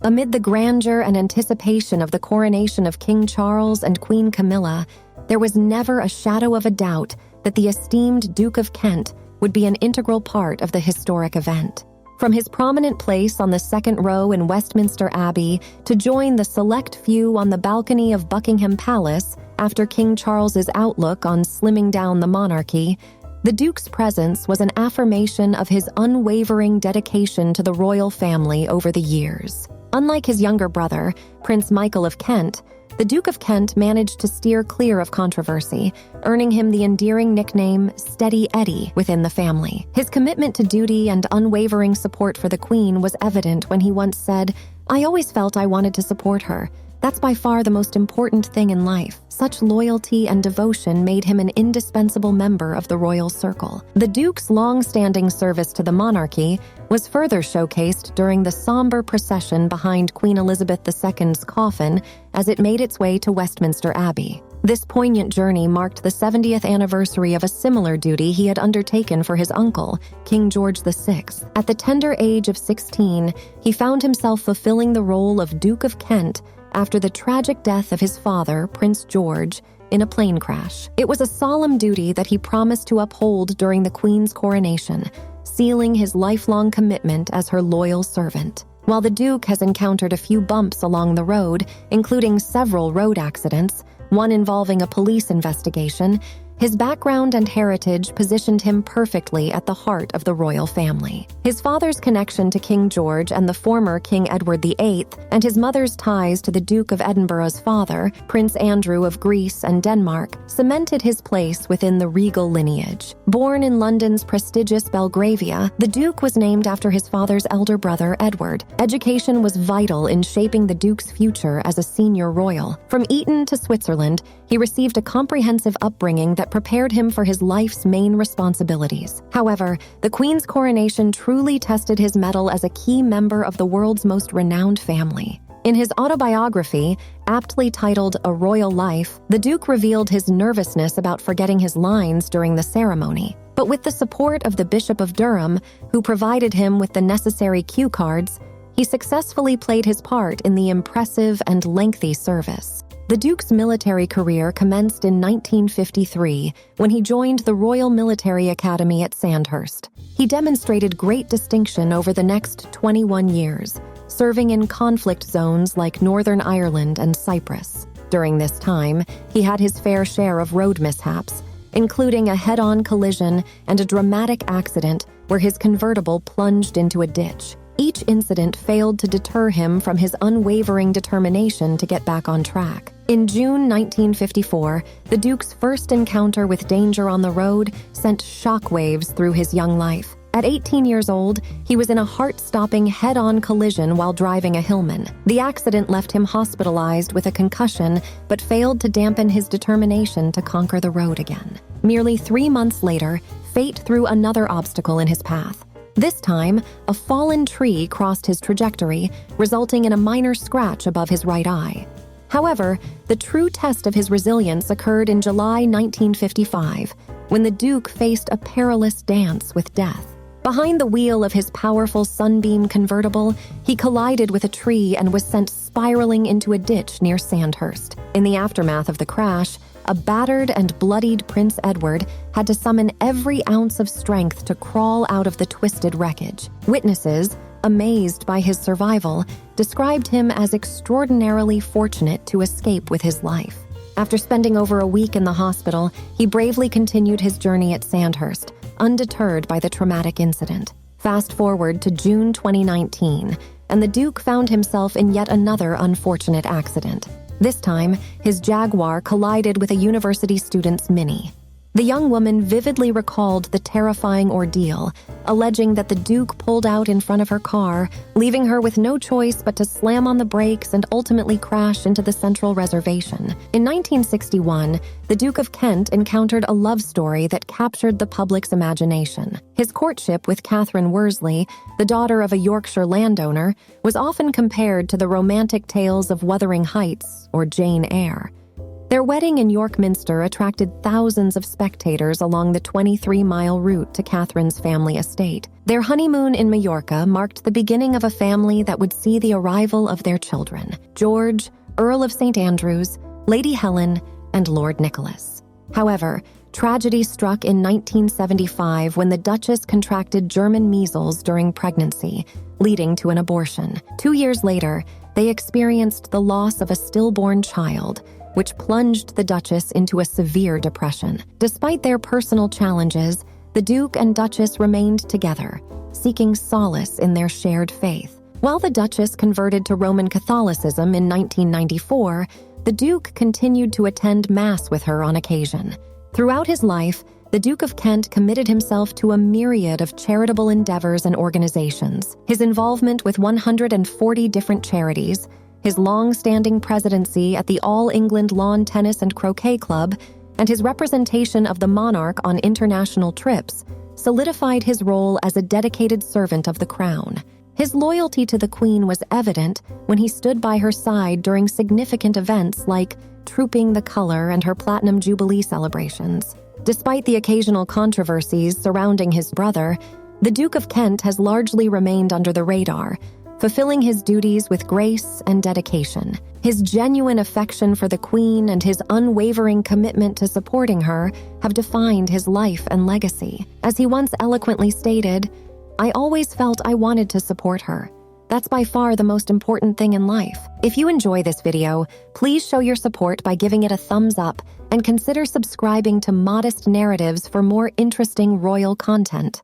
Amid the grandeur and anticipation of the coronation of King Charles and Queen Camilla, there was never a shadow of a doubt that the esteemed Duke of Kent would be an integral part of the historic event. From his prominent place on the second row in Westminster Abbey to join the select few on the balcony of Buckingham Palace after King Charles's outlook on slimming down the monarchy, the Duke's presence was an affirmation of his unwavering dedication to the royal family over the years. Unlike his younger brother, Prince Michael of Kent, the Duke of Kent managed to steer clear of controversy, earning him the endearing nickname Steady Eddie within the family. His commitment to duty and unwavering support for the Queen was evident when he once said, "I always felt I wanted to support her. That's by far the most important thing in life." Such loyalty and devotion made him an indispensable member of the royal circle. The Duke's long-standing service to the monarchy was further showcased during the somber procession behind Queen Elizabeth II's coffin as it made its way to Westminster Abbey. This poignant journey marked the 70th anniversary of a similar duty he had undertaken for his uncle, King George VI. At the tender age of 16, he found himself fulfilling the role of Duke of Kent after the tragic death of his father, Prince George, in a plane crash. It was a solemn duty that he promised to uphold during the Queen's coronation, sealing his lifelong commitment as her loyal servant. While the Duke has encountered a few bumps along the road, including several road accidents, one involving a police investigation, his background and heritage positioned him perfectly at the heart of the royal family. His father's connection to King George and the former King Edward VIII, and his mother's ties to the Duke of Edinburgh's father, Prince Andrew of Greece and Denmark, cemented his place within the regal lineage. Born in London's prestigious Belgravia, the Duke was named after his father's elder brother, Edward. Education was vital in shaping the Duke's future as a senior royal. From Eton to Switzerland, he received a comprehensive upbringing that prepared him for his life's main responsibilities. However, the Queen's coronation truly tested his mettle as a key member of the world's most renowned family. In his autobiography, aptly titled A Royal Life, the Duke revealed his nervousness about forgetting his lines during the ceremony. But with the support of the Bishop of Durham, who provided him with the necessary cue cards, he successfully played his part in the impressive and lengthy service. The Duke's military career commenced in 1953 when he joined the Royal Military Academy at Sandhurst. He demonstrated great distinction over the next 21 years, serving in conflict zones like Northern Ireland and Cyprus. During this time, he had his fair share of road mishaps, including a head-on collision and a dramatic accident where his convertible plunged into a ditch. Each incident failed to deter him from his unwavering determination to get back on track. In June 1954, the Duke's first encounter with danger on the road sent shockwaves through his young life. At 18 years old, he was in a heart-stopping head-on collision while driving a Hillman. The accident left him hospitalized with a concussion, but failed to dampen his determination to conquer the road again. Merely 3 months later, fate threw another obstacle in his path. This time, a fallen tree crossed his trajectory, resulting in a minor scratch above his right eye. However, the true test of his resilience occurred in July 1955, when the Duke faced a perilous dance with death. Behind the wheel of his powerful Sunbeam convertible, he collided with a tree and was sent spiraling into a ditch near Sandhurst. In the aftermath of the crash, a battered and bloodied Prince Edward had to summon every ounce of strength to crawl out of the twisted wreckage. Witnesses, amazed by his survival, described him as extraordinarily fortunate to escape with his life. After spending over a week in the hospital, he bravely continued his journey at Sandhurst, undeterred by the traumatic incident. Fast forward to June 2019, and the Duke found himself in yet another unfortunate accident. This time, his Jaguar collided with a university student's Mini. The young woman vividly recalled the terrifying ordeal, alleging that the Duke pulled out in front of her car, leaving her with no choice but to slam on the brakes and ultimately crash into the central reservation. In 1961, the Duke of Kent encountered a love story that captured the public's imagination. His courtship with Catherine Worsley, the daughter of a Yorkshire landowner, was often compared to the romantic tales of Wuthering Heights or Jane Eyre. Their wedding in York Minster attracted thousands of spectators along the 23-mile route to Catherine's family estate. Their honeymoon in Majorca marked the beginning of a family that would see the arrival of their children: George, Earl of St. Andrews, Lady Helen, and Lord Nicholas. However, tragedy struck in 1975 when the Duchess contracted German measles during pregnancy, leading to an abortion. 2 years later, they experienced the loss of a stillborn child, which plunged the Duchess into a severe depression. Despite their personal challenges, the Duke and Duchess remained together, seeking solace in their shared faith. While the Duchess converted to Roman Catholicism in 1994, the Duke continued to attend Mass with her on occasion. Throughout his life, the Duke of Kent committed himself to a myriad of charitable endeavors and organizations. His involvement with 140 different charities, his long-standing presidency at the All England Lawn Tennis and Croquet Club, and his representation of the monarch on international trips solidified his role as a dedicated servant of the crown. His loyalty to the Queen was evident when he stood by her side during significant events like Trooping the Colour and her Platinum Jubilee celebrations. Despite the occasional controversies surrounding his brother, the Duke of Kent has largely remained under the radar, fulfilling his duties with grace and dedication. His genuine affection for the Queen and his unwavering commitment to supporting her have defined his life and legacy. As he once eloquently stated, "I always felt I wanted to support her. That's by far the most important thing in life." If you enjoy this video, please show your support by giving it a thumbs up and consider subscribing to Modest Narratives for more interesting royal content.